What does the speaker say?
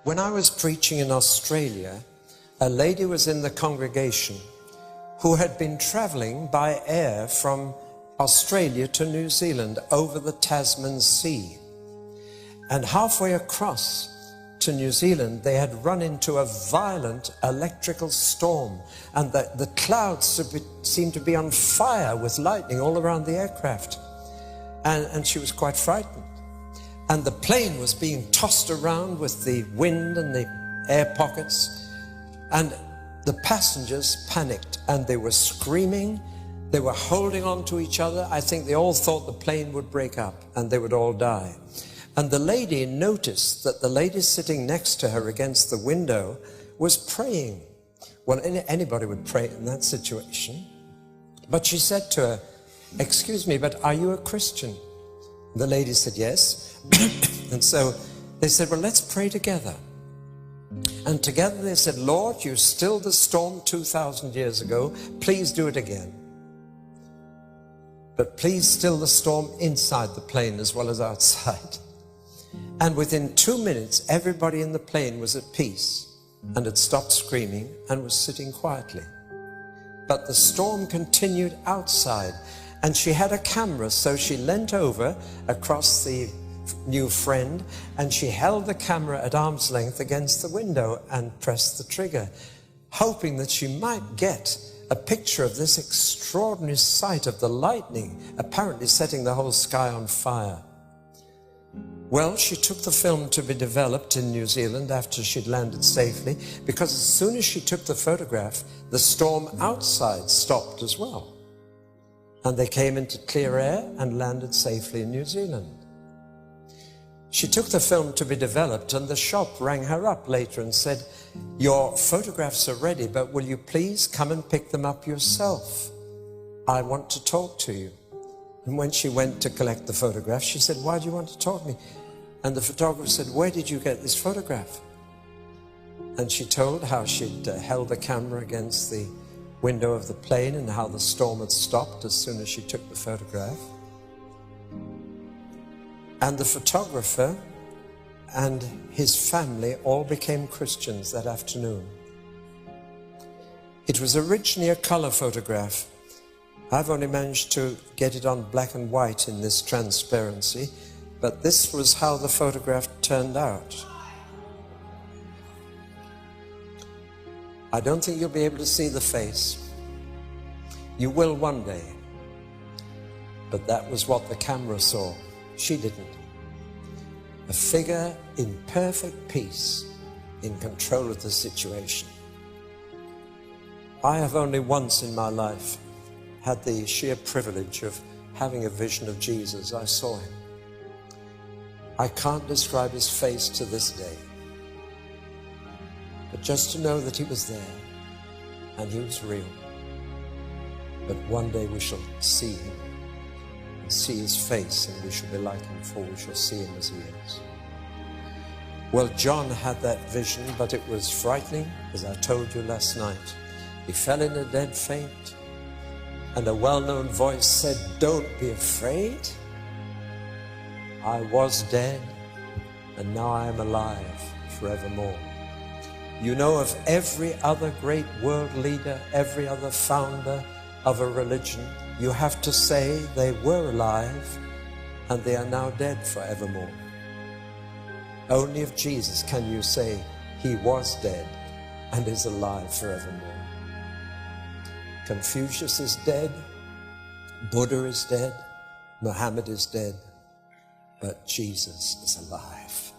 When I was preaching in Australia, a lady was in the congregation who had been traveling by air from Australia to New Zealand over the Tasman Sea. And halfway across to New Zealand, they had run into a violent electrical storm, and the clouds seemed to be on fire with lightning all around the aircraft. And she was quite frightened. And the plane was being tossed around with the wind and the air pockets. And the passengers panicked, and they were screaming. They were holding on to each other. I think they all thought the plane would break up and they would all die. And the lady noticed that the lady sitting next to her against the window was praying. Well, anybody would pray in that situation. But she said to her, "Excuse me, but are you a Christian?" The lady said, "Yes." And so they said, "Well, let's pray together." And together they said, "Lord, you stilled the storm 2,000 years ago. Please do it again. But please still the storm inside the plane as well as outside." And within 2 minutes, everybody in the plane was at peace and had stopped screaming and was sitting quietly. But the storm continued outside, and she had a camera, so she leant over across the new friend, and she held the camera at arm's length against the window and pressed the trigger, hoping that she might get a picture of this extraordinary sight of the lightning apparently setting the whole sky on fire. Well, she took the film to be developed in New Zealand after she'd landed safely, because as soon as she took the photograph, the storm outside stopped as well. And they came into clear air and landed safely in New Zealand. She took the film to be developed, and the shop rang her up later and said, "Your photographs are ready, but will you please come and pick them up yourself? I want to talk to you." And when she went to collect the photograph, she said, "Why do you want to talk to me?" And the photographer said, "Where did you get this photograph?" And she told how she'd held the camera against the window of the plane and how the storm had stopped as soon as she took the photograph. And the photographer and his family all became Christians that afternoon. It was originally a color photograph. I've only managed to get it on black and white in this transparency, but this was how the photograph turned out. I don't think you'll be able to see the face. You will one day. But that was what the camera saw. She didn't. A figure in perfect peace, in control of the situation. I have only once in my life had the sheer privilege of having a vision of Jesus. I saw him. I can't describe his face to this day. But just to know that he was there and he was real. But one day we shall see him and see his face, and we shall be like him, for we shall see him as he is. Well, John had that vision, but it was frightening, as I told you last night. He fell in a dead faint, and a well-known voice said, "Don't be afraid. I was dead, and now I am alive forevermore." You know of every other great world leader, every other founder of a religion, you have to say they were alive and they are now dead forevermore. Only of Jesus can you say he was dead and is alive forevermore. Confucius is dead, Buddha is dead, Muhammad is dead, but Jesus is alive.